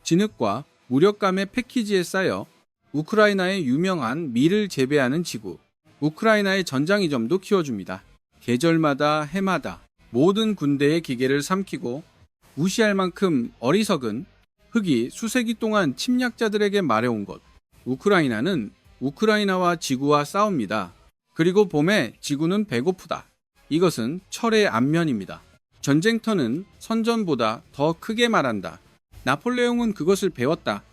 진흙과 무력감의 패키지에 쌓여 우크라이나의 유명한 밀을 재배하는 지구, 우크라이나의 전장이점도 키워줍니다. 계절마다 해마다 모든 군대의 기계를 삼키고 무시할 만큼 어리석은 흙이 수세기 동안 침략자들에게 말해온 것. 우크라이나는 우크라이나와 지구와 싸웁니다. 그리고 봄에 지구는 배고프다. 이것은 철의 안면입니다. 전쟁터는 선전보다 더 크게 말한다. 나폴레옹은 그것을 배웠다.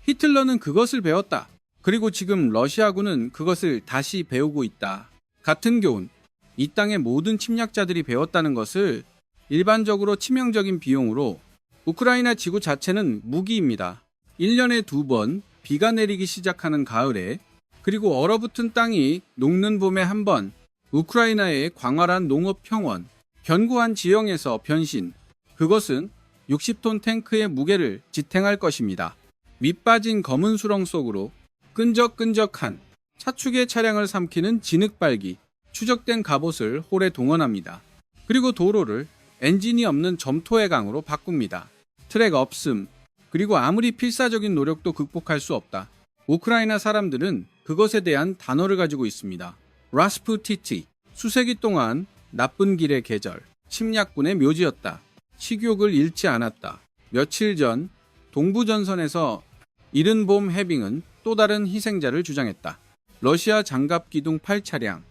히틀러는 그것을 배웠다. 그리고 지금 러시아군은 그것을 다시 배우고 있다. 같은 교훈. 이 땅의 모든 침략자들이 배웠다는 것을 일반적으로 치명적인 비용으로 우크라이나 지구 자체는 무기입니다. 1년에 2번 비가 내리기 시작하는 가을에 그리고 얼어붙은 땅이 녹는 봄에 한 번 우크라이나의 광활한 농업 평원, 견고한 지형에서 변신. 그것은 60톤 탱크의 무게를 지탱할 것입니다. 밑빠진 검은 수렁 속으로 끈적끈적한 차축의 차량을 삼키는 진흙발기, 추적된 갑옷을 홀에 동원합니다. 그리고 도로를 엔진이 없는 점토의 강으로 바꿉니다. 트랙 없음, 그리고 아무리 필사적인 노력도 극복할 수 없다. 우크라이나 사람들은 그것에 대한 단어를 가지고 있습니다. 라스푸티티, 수세기 동안 나쁜 길의 계절, 침략군의 묘지였다. 식욕을 잃지 않았다. 며칠 전 동부전선에서 이른 봄 해빙은 또 다른 희생자를 주장했다. 러시아 장갑 기둥 8차량,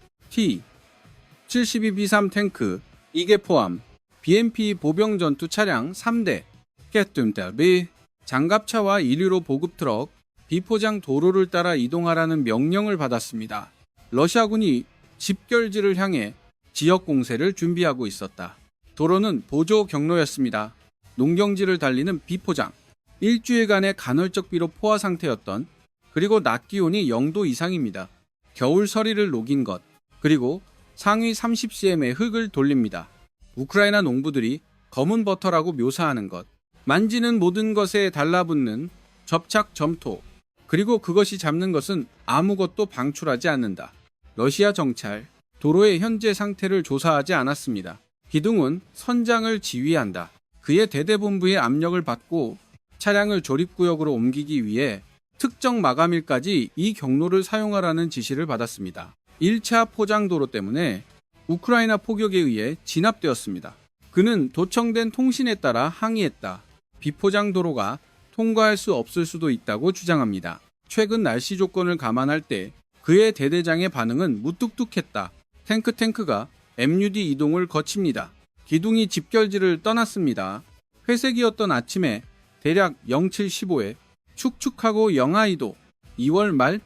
T-72B3 탱크 2개 포함, BMP 보병 전투 차량 3대, 깨뜸달비, 장갑차와 이류로 보급 트럭, 비포장 도로를 따라 이동하라는 명령을 받았습니다. 러시아군이 집결지를 향해 지역 공세를 준비하고 있었다. 도로는 보조 경로였습니다. 농경지를 달리는 비포장, 일주일간의 간헐적 비로 포화 상태였던, 그리고 낮 기온이 0도 이상입니다. 겨울 서리를 녹인 것, 그리고 상위 30cm의 흙을 돌립니다. 우크라이나 농부들이 검은 버터라고 묘사하는 것, 만지는 모든 것에 달라붙는 접착 점토, 그리고 그것이 잡는 것은 아무것도 방출하지 않는다. 러시아 정찰, 도로의 현재 상태를 조사하지 않았습니다. 기둥은 선장을 지휘한다. 그의 대대본부의 압력을 받고 차량을 조립구역으로 옮기기 위해 특정 마감일까지 이 경로를 사용하라는 지시를 받았습니다. 1차 포장도로 때문에 우크라이나 포격에 의해 진압되었습니다. 그는 도청된 통신에 따라 항의했다. 비포장도로가 통과할 수 없을 수도 있다고 주장합니다. 최근 날씨 조건을 감안할 때 그의 대대장의 반응은 무뚝뚝했다. 탱크가 MUD 이동을 거칩니다. 기둥이 집결지를 떠났습니다. 회색이었던 아침에 대략 0715에 축축하고 영하 2도, 2월 말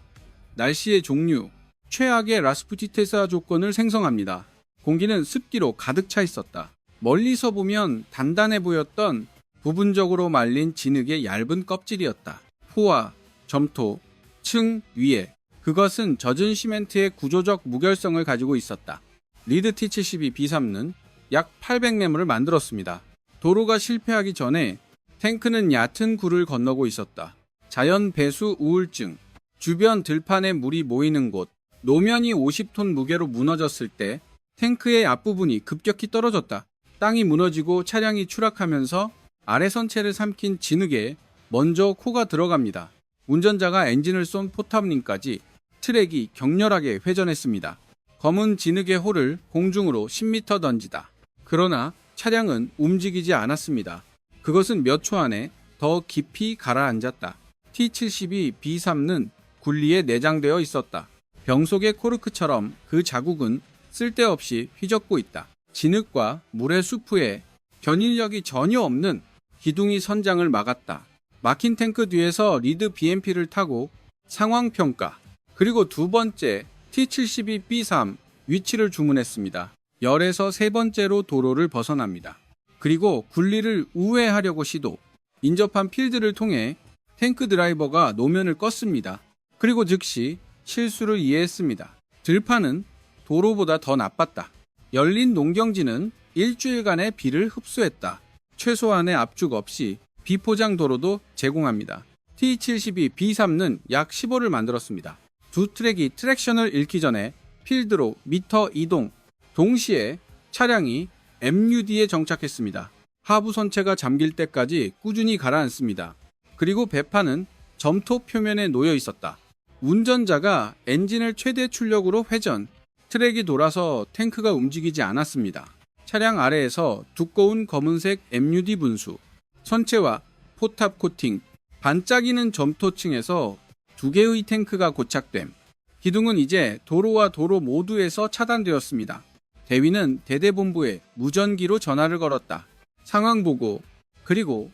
날씨의 종류, 최악의 라스푸티테사 조건을 생성합니다. 공기는 습기로 가득 차 있었다. 멀리서 보면 단단해 보였던 부분적으로 말린 진흙의 얇은 껍질이었다. 포화, 점토, 층 위에 그것은 젖은 시멘트의 구조적 무결성을 가지고 있었다. 리드 T-72B3는 약 800매물을 만들었습니다. 도로가 실패하기 전에 탱크는 얕은 굴을 건너고 있었다. 자연 배수 우울증, 주변 들판에 물이 모이는 곳, 노면이 50톤 무게로 무너졌을 때 탱크의 앞부분이 급격히 떨어졌다. 땅이 무너지고 차량이 추락하면서 아래 선체를 삼킨 진흙에 먼저 코가 들어갑니다. 운전자가 엔진을 쏜 포탑링까지 트랙이 격렬하게 회전했습니다. 검은 진흙의 홀을 공중으로 10m 던지다. 그러나 차량은 움직이지 않았습니다. 그것은 몇 초 안에 더 깊이 가라앉았다. T-72B3는 굴리에 내장되어 있었다. 병 속의 코르크처럼 그 자국은 쓸데없이 휘젓고 있다. 진흙과 물의 수프에 견인력이 전혀 없는 기둥이 선장을 막았다. 막힌 탱크 뒤에서 리드 BMP를 타고 상황평가, 그리고 두 번째 T-72B3 위치를 주문했습니다. 열에서 세 번째로 도로를 벗어납니다. 그리고 굴리를 우회하려고 시도. 인접한 필드를 통해 탱크 드라이버가 노면을 껐습니다. 그리고 즉시 실수를 이해했습니다. 들판은 도로보다 더 나빴다. 열린 농경지는 일주일간의 비를 흡수했다. 최소한의 압축 없이 비포장 도로도 제공합니다. T-72B3는 약 15를 만들었습니다. 두 트랙이 트랙션을 잃기 전에 필드로 미터 이동, 동시에 차량이 MUD에 정착했습니다. 하부 선체가 잠길 때까지 꾸준히 가라앉습니다. 그리고 배판은 점토 표면에 놓여 있었다. 운전자가 엔진을 최대 출력으로 회전, 트랙이 돌아서 탱크가 움직이지 않았습니다. 차량 아래에서 두꺼운 검은색 MUD 분수, 선체와 포탑 코팅, 반짝이는 점토층에서 두 개의 탱크가 고착됨. 기둥은 이제 도로와 도로 모두에서 차단되었습니다. 대위는 대대본부에 무전기로 전화를 걸었다. 상황 보고, 그리고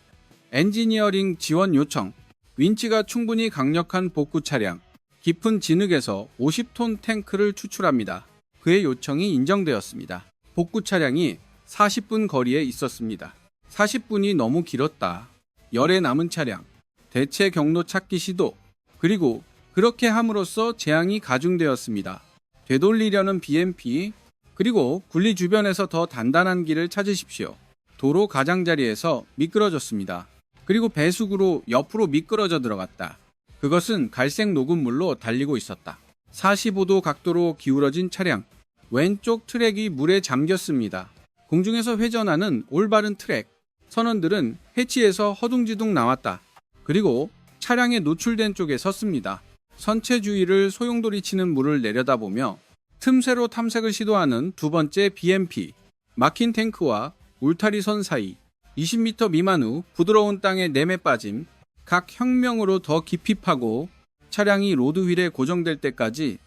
엔지니어링 지원 요청, 윈치가 충분히 강력한 복구 차량, 깊은 진흙에서 50톤 탱크를 추출합니다. 그의 요청이 인정되었습니다. 복구 차량이 40분 거리에 있었습니다. 40분이 너무 길었다. 열에 남은 차량, 대체 경로 찾기 시도, 그리고 그렇게 함으로써 재앙이 가중되었습니다. 되돌리려는 BMP, 그리고 굴리 주변에서 더 단단한 길을 찾으십시오. 도로 가장자리에서 미끄러졌습니다. 그리고 배수구로 옆으로 미끄러져 들어갔다. 그것은 갈색 녹음물로 달리고 있었다. 45도 각도로 기울어진 차량, 왼쪽 트랙이 물에 잠겼습니다. 공중에서 회전하는 올바른 트랙, 선원들은 해치에서 허둥지둥 나왔다. 그리고 차량에 노출된 쪽에 섰습니다. 선체 주위를 소용돌이 치는 물을 내려다보며 틈새로 탐색을 시도하는 두 번째 BMP, 막힌 탱크와 울타리선 사이, 20m 미만 후 부드러운 땅에 내매 빠짐, 각 혁명으로 더 깊이 파고 차량이 로드 휠에 고정될 때까지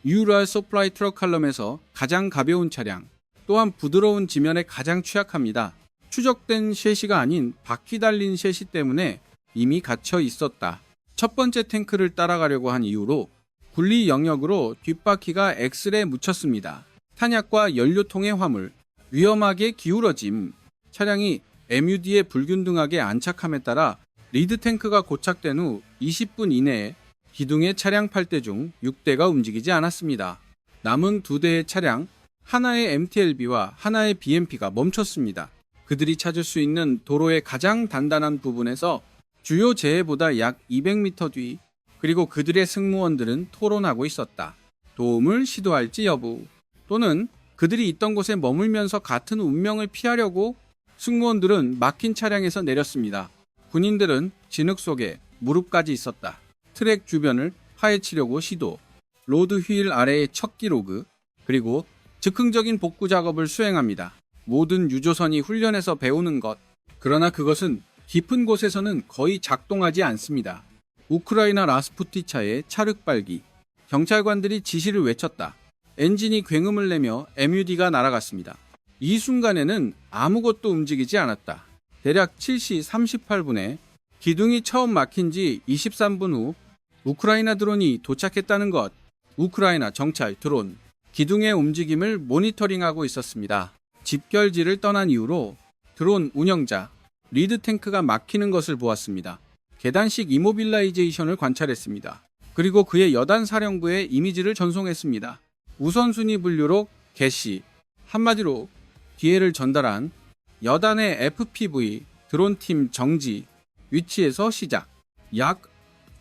UR 서플라이 트럭 칼럼에서 가장 가벼운 차량, 또한 부드러운 지면에 가장 취약합니다. 추적된 셰시가 아닌 바퀴 달린 셰시 때문에 이미 갇혀 있었다. 첫 번째 탱크를 따라가려고 한 이후로 분리 영역으로 뒷바퀴가 엑셀에 묻혔습니다. 탄약과 연료통의 화물, 위험하게 기울어짐, 차량이 MUD에 불균등하게 안착함에 따라 리드 탱크가 고착된 후 20분 이내에 기둥의 차량 8대 중 6대가 움직이지 않았습니다. 남은 2대의 차량, 하나의 MTLB와 하나의 BMP가 멈췄습니다. 그들이 찾을 수 있는 도로의 가장 단단한 부분에서 주요 재해보다 약 200m 뒤, 그리고 그들의 승무원들은 토론하고 있었다. 도움을 시도할지 여부, 또는 그들이 있던 곳에 머물면서 같은 운명을 피하려고 승무원들은 막힌 차량에서 내렸습니다. 군인들은 진흙 속에 무릎까지 있었다. 트랙 주변을 파헤치려고 시도, 로드 휠 아래의 첫 기로그, 그리고 즉흥적인 복구 작업을 수행합니다. 모든 유조선이 훈련에서 배우는 것, 그러나 그것은 깊은 곳에서는 거의 작동하지 않습니다. 우크라이나 라스푸티차의 차륵 발기, 경찰관들이 지시를 외쳤다. 엔진이 굉음을 내며 MUD가 날아갔습니다. 이 순간에는 아무것도 움직이지 않았다. 대략 7시 38분에 기둥이 처음 막힌 지 23분 후 우크라이나 드론이 도착했다는 것. 우크라이나 정찰 드론, 기둥의 움직임을 모니터링하고 있었습니다. 집결지를 떠난 이후로 드론 운영자, 리드 탱크가 막히는 것을 보았습니다. 계단식 이모빌라이제이션을 관찰했습니다. 그리고 그의 여단 사령부에 이미지를 전송했습니다. 우선순위 분류로 개시, 한마디로 기회를 전달한 여단의 FPV, 드론팀 정지, 위치에서 시작, 약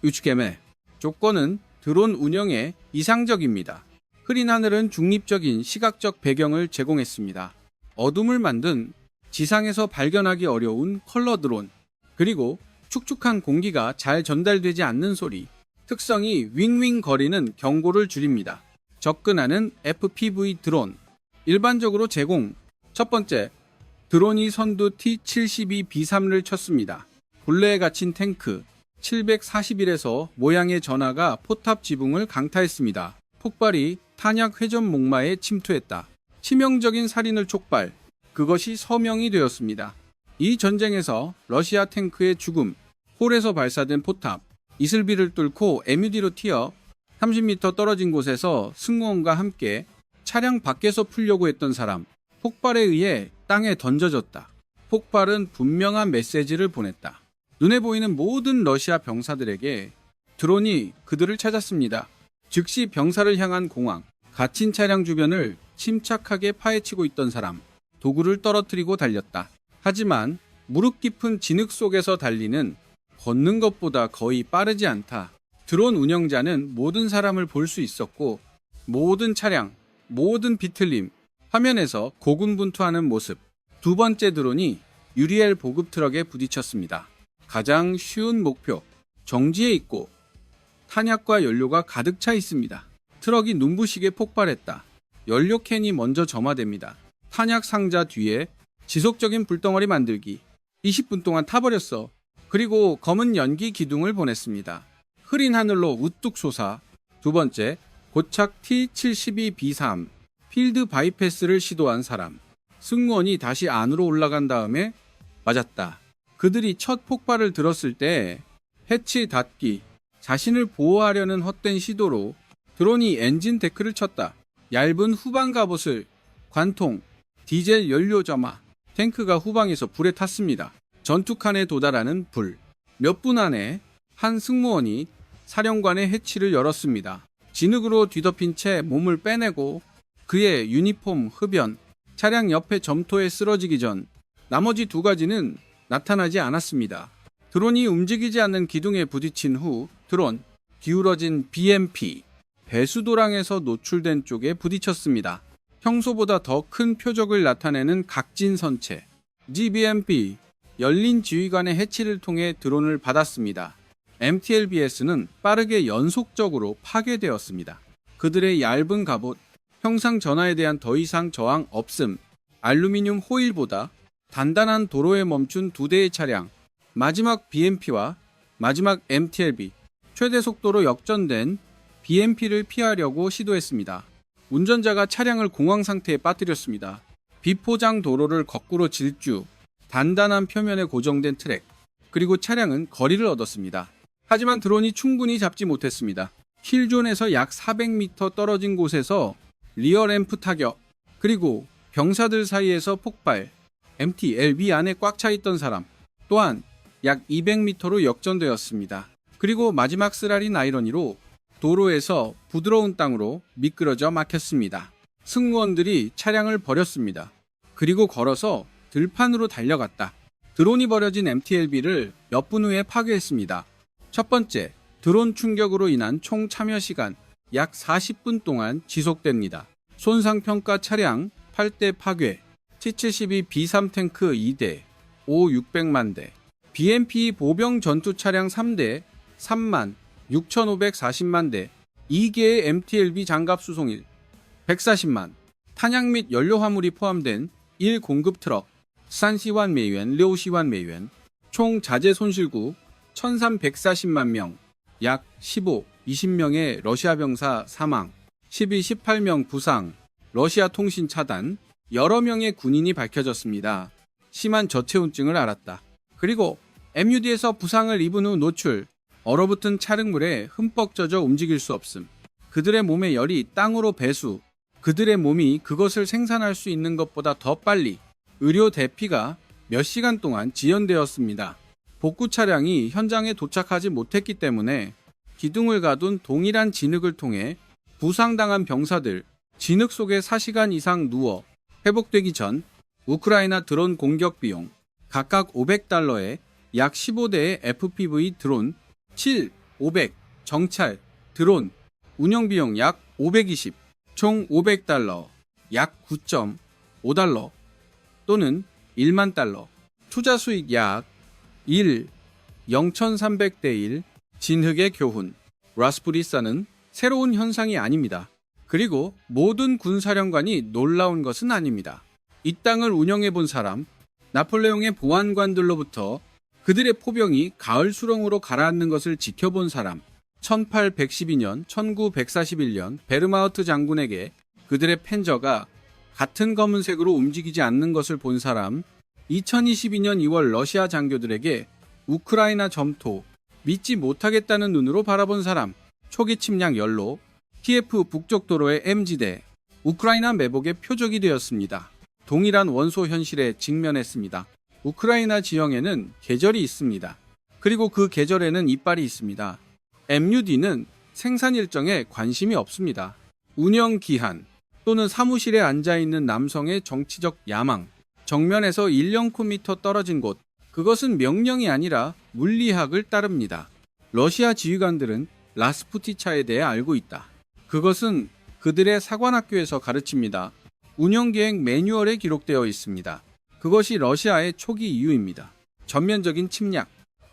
유축겜의 조건은 드론 운영에 이상적입니다. 흐린 하늘은 중립적인 시각적 배경을 제공했습니다. 어둠을 만든 지상에서 발견하기 어려운 컬러 드론, 그리고 축축한 공기가 잘 전달되지 않는 소리, 특성이 윙윙 거리는 경고를 줄입니다. 접근하는 FPV 드론, 일반적으로 제공. 첫 번째, 드론이 선두 T-72B3를 쳤습니다. 굴레에 갇힌 탱크 741에서 모양의 전하가 포탑 지붕을 강타했습니다. 폭발이 탄약 회전 목마에 침투했다. 치명적인 살인을 촉발, 그것이 서명이 되었습니다. 이 전쟁에서 러시아 탱크의 죽음, 홀에서 발사된 포탑, 이슬비를 뚫고 MUD로 튀어 30m 떨어진 곳에서 승무원과 함께 차량 밖에서 풀려고 했던 사람, 폭발에 의해 땅에 던져졌다. 폭발은 분명한 메시지를 보냈다. 눈에 보이는 모든 러시아 병사들에게 드론이 그들을 찾았습니다. 즉시 병사를 향한 공황, 갇힌 차량 주변을 침착하게 파헤치고 있던 사람, 도구를 떨어뜨리고 달렸다. 하지만 무릎 깊은 진흙 속에서 달리는 걷는 것보다 거의 빠르지 않다. 드론 운영자는 모든 사람을 볼 수 있었고 모든 차량, 모든 비틀림, 화면에서 고군분투하는 모습. 두 번째 드론이 유리엘 보급 트럭에 부딪혔습니다. 가장 쉬운 목표, 정지에 있고 탄약과 연료가 가득 차 있습니다. 트럭이 눈부시게 폭발했다. 연료 캔이 먼저 점화됩니다. 탄약 상자 뒤에 지속적인 불덩어리 만들기. 20분 동안 타버렸어. 그리고 검은 연기 기둥을 보냈습니다. 흐린 하늘로 우뚝 솟아. 두 번째, 고착 T-72B3 필드 바이패스를 시도한 사람. 승무원이 다시 안으로 올라간 다음에 맞았다. 그들이 첫 폭발을 들었을 때 해치 닫기, 자신을 보호하려는 헛된 시도로 드론이 엔진 데크를 쳤다. 얇은 후방 갑옷을 관통, 디젤 연료 점화, 탱크가 후방에서 불에 탔습니다. 전투칸에 도달하는 불. 몇 분 안에 한 승무원이 사령관의 해치를 열었습니다. 진흙으로 뒤덮인 채 몸을 빼내고 그의 유니폼 흡연, 차량 옆에 점토에 쓰러지기 전 나머지 두 가지는 나타나지 않았습니다. 드론이 움직이지 않는 기둥에 부딪힌 후 드론, 기울어진 BMP, 배수도랑에서 노출된 쪽에 부딪혔습니다. 평소보다 더 큰 표적을 나타내는 각진 선체, GBMP, 열린 지휘관의 해치를 통해 드론을 받았습니다. MTLBS는 빠르게 연속적으로 파괴되었습니다. 그들의 얇은 갑옷, 형상 전하에 대한 더 이상 저항 없음, 알루미늄 호일보다 단단한 도로에 멈춘 두 대의 차량, 마지막 BMP와 마지막 MTLB, 최대 속도로 역전된 BMP를 피하려고 시도했습니다. 운전자가 차량을 공황 상태에 빠뜨렸습니다. 비포장 도로를 거꾸로 질주, 단단한 표면에 고정된 트랙, 그리고 차량은 거리를 얻었습니다. 하지만 드론이 충분히 잡지 못했습니다. 킬존에서 약 400m 떨어진 곳에서 리어 램프 타격, 그리고 병사들 사이에서 폭발, MTLB 안에 꽉 차 있던 사람, 또한 약 200m로 역전되었습니다. 그리고 마지막 쓰라린 아이러니로 도로에서 부드러운 땅으로 미끄러져 막혔습니다. 승무원들이 차량을 버렸습니다. 그리고 걸어서 들판으로 달려갔다. 드론이 버려진 MTLB를 몇 분 후에 파괴했습니다. 첫 번째, 드론 충격으로 인한 총 참여 시간 약 40분 동안 지속됩니다. 손상평가 차량 8대 파괴, T-72B3 탱크 2대, O 600만 대, BMP 보병 전투 차량 3대, 3만 6,540만 대, 2개의 MTLB 장갑 수송일, 140만, 탄약 및 연료 화물이 포함된 1공급 트럭, 3시완 메이웬, 6시완 메이웬, 총 자재 손실구 1,340만 명, 약 15, 20명의 러시아 병사 사망, 12, 18명 부상, 러시아 통신 차단, 여러 명의 군인이 밝혀졌습니다. 심한 저체온증을 앓았다. 그리고 MUD에서 부상을 입은 후 노출, 얼어붙은 차흙물에 흠뻑 젖어 움직일 수 없음. 그들의 몸의 열이 땅으로 배수, 그들의 몸이 그것을 생산할 수 있는 것보다 더 빨리 의료 대피가 몇 시간 동안 지연되었습니다. 복구 차량이 현장에 도착하지 못했기 때문에 기둥을 가둔 동일한 진흙을 통해 부상당한 병사들, 진흙 속에 4시간 이상 누워 회복되기 전 우크라이나 드론 공격 비용 각각 $500에 약 15대의 FPV 드론 7, 500, 정찰, 드론, 운영비용 약 520, 총 $500, 약 9.5달러 또는 1만 달러, 투자 수익 약 1, 0,300대 1, 진흙의 교훈, 라스푸리사는 새로운 현상이 아닙니다. 그리고 모든 군사령관이 놀라운 것은 아닙니다. 이 땅을 운영해 본 사람, 나폴레옹의 보안관들로부터 그들의 포병이 가을 수렁으로 가라앉는 것을 지켜본 사람, 1812년, 1941년 베르마우트 장군에게 그들의 펜저가 같은 검은색으로 움직이지 않는 것을 본 사람, 2022년 2월 러시아 장교들에게 우크라이나 점토, 믿지 못하겠다는 눈으로 바라본 사람, 초기 침략 연로, 키예프 북쪽 도로의 M지대, 우크라이나 매복의 표적이 되었습니다. 동일한 원소 현실에 직면했습니다. 우크라이나 지형에는 계절이 있습니다. 그리고 그 계절에는 이빨이 있습니다. MUD는 생산 일정에 관심이 없습니다. 운영 기한 또는 사무실에 앉아있는 남성의 정치적 야망, 정면에서 1령코미터 떨어진 곳, 그것은 명령이 아니라 물리학을 따릅니다. 러시아 지휘관들은 라스푸티차에 대해 알고 있다. 그것은 그들의 사관학교에서 가르칩니다. 운영계획 매뉴얼에 기록되어 있습니다. 그것이 러시아의 초기 이유입니다. 전면적인 침략,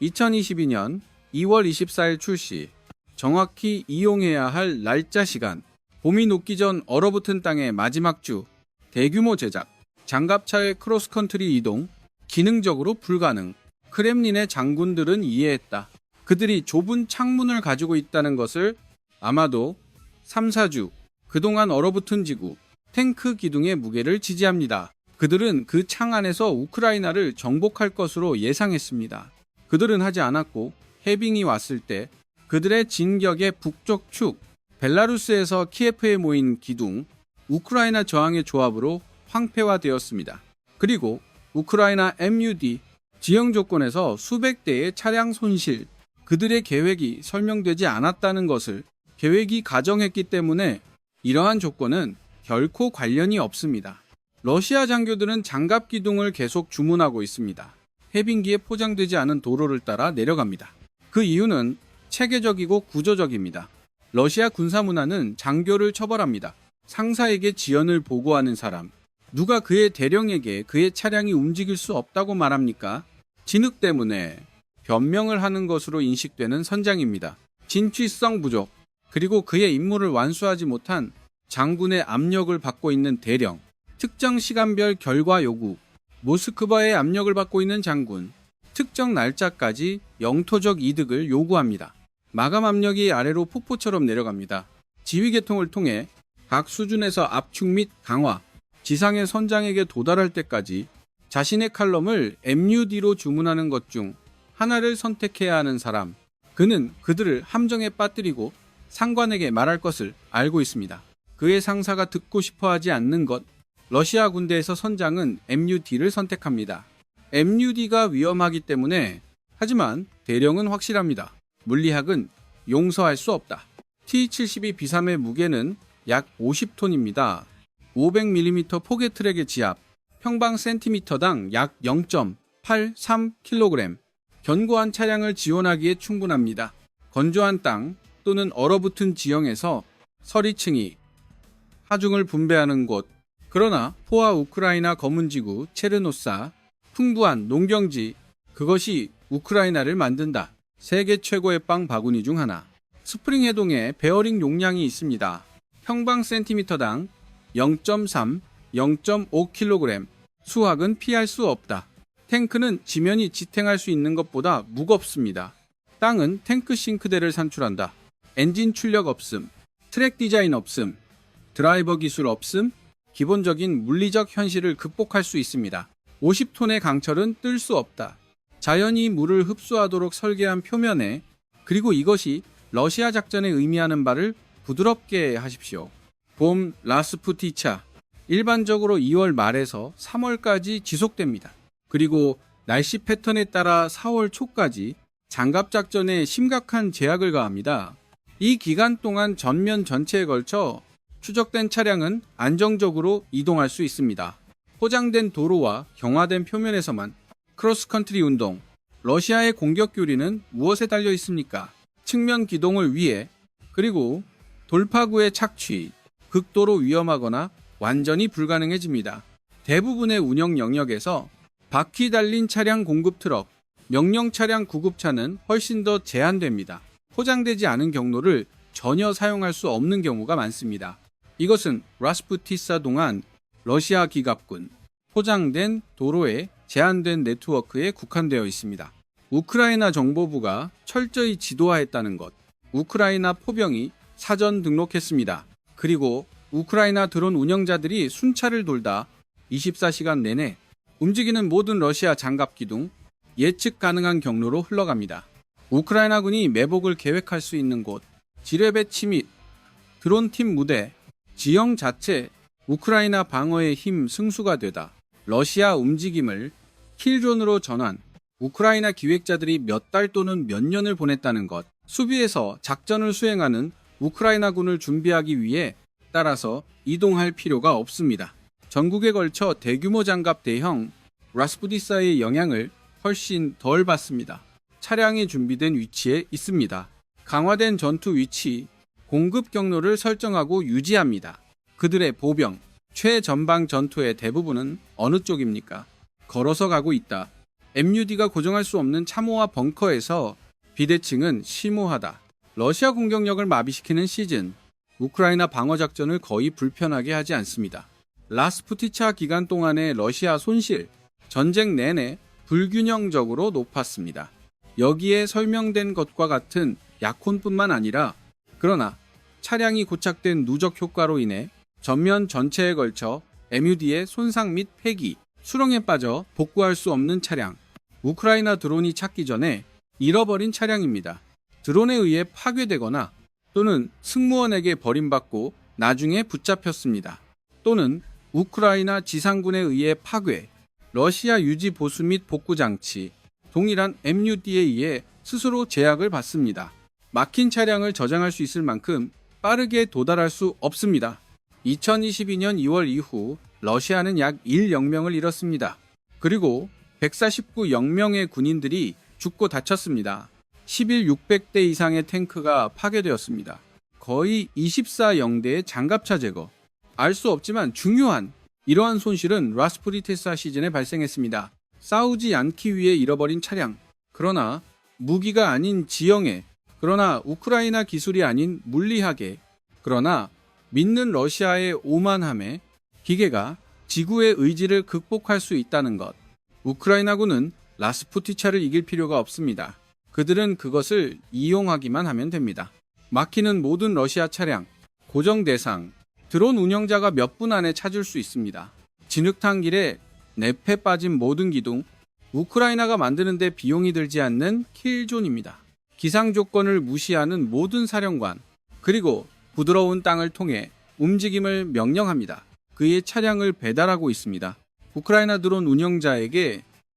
2022년 2월 24일 출시. 정확히 이용해야 할 날짜 시간. 봄이 녹기 전 얼어붙은 땅의 마지막 주. 대규모 제작. 장갑차의 크로스컨트리 이동. 기능적으로 불가능. 크렘린의 장군들은 이해했다. 그들이 좁은 창문을 가지고 있다는 것을 아마도 3, 4주. 그동안 얼어붙은 지구. 탱크 기둥의 무게를 지지합니다. 그들은 그 창 안에서 우크라이나를 정복할 것으로 예상했습니다. 그들은 하지 않았고 해빙이 왔을 때 그들의 진격의 북쪽 축, 벨라루스에서 키예프에 모인 기둥, 우크라이나 저항의 조합으로 황폐화되었습니다. 그리고 우크라이나 MUD 지형 조건에서 수백 대의 차량 손실, 그들의 계획이 설명되지 않았다는 것을 계획이 가정했기 때문에 이러한 조건은 결코 관련이 없습니다. 러시아 장교들은 장갑 기둥을 계속 주문하고 있습니다. 해빙기에 포장되지 않은 도로를 따라 내려갑니다. 그 이유는 체계적이고 구조적입니다. 러시아 군사 문화는 장교를 처벌합니다. 상사에게 지연을 보고하는 사람. 누가 그의 대령에게 그의 차량이 움직일 수 없다고 말합니까? 진흙 때문에 변명을 하는 것으로 인식되는 선장입니다. 진취성 부족, 그리고 그의 임무를 완수하지 못한 장군의 압력을 받고 있는 대령, 특정 시간별 결과 요구, 모스크바의 압력을 받고 있는 장군, 특정 날짜까지 영토적 이득을 요구합니다. 마감 압력이 아래로 폭포처럼 내려갑니다. 지휘 계통을 통해 각 수준에서 압축 및 강화, 지상의 선장에게 도달할 때까지 자신의 칼럼을 MUD로 주문하는 것 중 하나를 선택해야 하는 사람, 그는 그들을 함정에 빠뜨리고 상관에게 말할 것을 알고 있습니다. 그의 상사가 듣고 싶어 하지 않는 것, 러시아 군대에서 선장은 MUD를 선택합니다. MUD가 위험하기 때문에, 하지만 대령은 확실합니다. 물리학은 용서할 수 없다. T-72 B3의 무게는 약 50톤입니다. 500mm 포개 트랙의 지압, 평방 센티미터당 약 0.83kg. 견고한 차량을 지원하기에 충분합니다. 건조한 땅 또는 얼어붙은 지형에서 서리층이 하중을 분배하는 곳, 그러나 포화 우크라이나 검은지구 체르노사, 풍부한 농경지, 그것이 우크라이나를 만든다. 세계 최고의 빵 바구니 중 하나. 스프링 해동에 베어링 용량이 있습니다. 평방 센티미터당 0.3, 0.5kg. 수확은 피할 수 없다. 탱크는 지면이 지탱할 수 있는 것보다 무겁습니다. 땅은 탱크 싱크대를 산출한다. 엔진 출력 없음, 트랙 디자인 없음, 드라이버 기술 없음, 기본적인 물리적 현실을 극복할 수 있습니다. 50톤의 강철은 뜰 수 없다. 자연이 물을 흡수하도록 설계한 표면에, 그리고 이것이 러시아 작전에 의미하는 바를 부드럽게 하십시오. 봄 라스푸티차, 일반적으로 2월 말에서 3월까지 지속됩니다. 그리고 날씨 패턴에 따라 4월 초까지 장갑 작전에 심각한 제약을 가합니다. 이 기간 동안 전면 전체에 걸쳐 추적된 차량은 안정적으로 이동할 수 있습니다. 포장된 도로와 경화된 표면에서만 크로스컨트리 운동. 러시아의 공격 교리는 무엇에 달려 있습니까? 측면 기동을 위해, 그리고 돌파구의 착취, 극도로 위험하거나 완전히 불가능해집니다. 대부분의 운영 영역에서 바퀴 달린 차량 공급 트럭, 명령 차량 구급차는 훨씬 더 제한됩니다. 포장되지 않은 경로를 전혀 사용할 수 없는 경우가 많습니다. 이것은 라스푸티사 동안 러시아 기갑군, 포장된 도로의 제한된 네트워크에 국한되어 있습니다. 우크라이나 정보부가 철저히 지도화했다는 것, 우크라이나 포병이 사전 등록했습니다. 그리고 우크라이나 드론 운영자들이 순찰을 돌다 24시간 내내 움직이는 모든 러시아 장갑 기둥, 예측 가능한 경로로 흘러갑니다. 우크라이나군이 매복을 계획할 수 있는 곳, 지뢰 배치 및 드론팀 무대, 지형 자체, 우크라이나 방어의 힘 승수가 되다. 러시아 움직임을 킬존으로 전환, 우크라이나 기획자들이 몇 달 또는 몇 년을 보냈다는 것, 수비에서 작전을 수행하는 우크라이나군을 준비하기 위해 따라서 이동할 필요가 없습니다. 전국에 걸쳐 대규모 장갑 대형 라스푸티사의 영향을 훨씬 덜 받습니다. 차량이 준비된 위치에 있습니다. 강화된 전투 위치, 공급 경로를 설정하고 유지합니다. 그들의 보병, 최전방 전투의 대부분은 어느 쪽입니까? 걸어서 가고 있다. MUD가 고정할 수 없는 참호와 벙커에서 비대칭은 심오하다. 러시아 공격력을 마비시키는 시즌. 우크라이나 방어작전을 거의 불편하게 하지 않습니다. 라스푸티차 기간 동안의 러시아 손실, 전쟁 내내 불균형적으로 높았습니다. 여기에 설명된 것과 같은 약혼뿐만 아니라 그러나 차량이 고착된 누적 효과로 인해 전면 전체에 걸쳐 MUD의 손상 및 폐기, 수렁에 빠져 복구할 수 없는 차량. 우크라이나 드론이 찾기 전에 잃어버린 차량입니다. 드론에 의해 파괴되거나 또는 승무원에게 버림받고 나중에 붙잡혔습니다. 또는 우크라이나 지상군에 의해 파괴, 러시아 유지 보수 및 복구 장치, 동일한 MUD에 의해 스스로 제약을 받습니다. 막힌 차량을 저장할 수 있을 만큼 빠르게 도달할 수 없습니다. 2022년 2월 이후 러시아는 약 1영명을 잃었습니다. 그리고 149영명의 군인들이 죽고 다쳤습니다. 11 600대 이상의 탱크가 파괴되었습니다. 거의 24영대의 장갑차 제거. 알 수 없지만 중요한 이러한 손실은 라스푸티차 시즌에 발생했습니다. 싸우지 않기 위해 잃어버린 차량. 그러나 무기가 아닌 지형에, 그러나 우크라이나 기술이 아닌 물리학에, 그러나 믿는 러시아의 오만함에 기계가 지구의 의지를 극복할 수 있다는 것. 우크라이나군은 라스푸티차를 이길 필요가 없습니다. 그들은 그것을 이용하기만 하면 됩니다. 막히는 모든 러시아 차량, 고정 대상, 드론 운영자가 몇 분 안에 찾을 수 있습니다. 진흙탕 길에 늪에 빠진 모든 기둥, 우크라이나가 만드는데 비용이 들지 않는 킬존입니다. 기상 조건을 무시하는 모든 사령관, 그리고 부드러운 땅을 통해 움직임을 명령합니다. 그의 차량을 배달하고 있습니다. 우크라이나 드론 운영자에게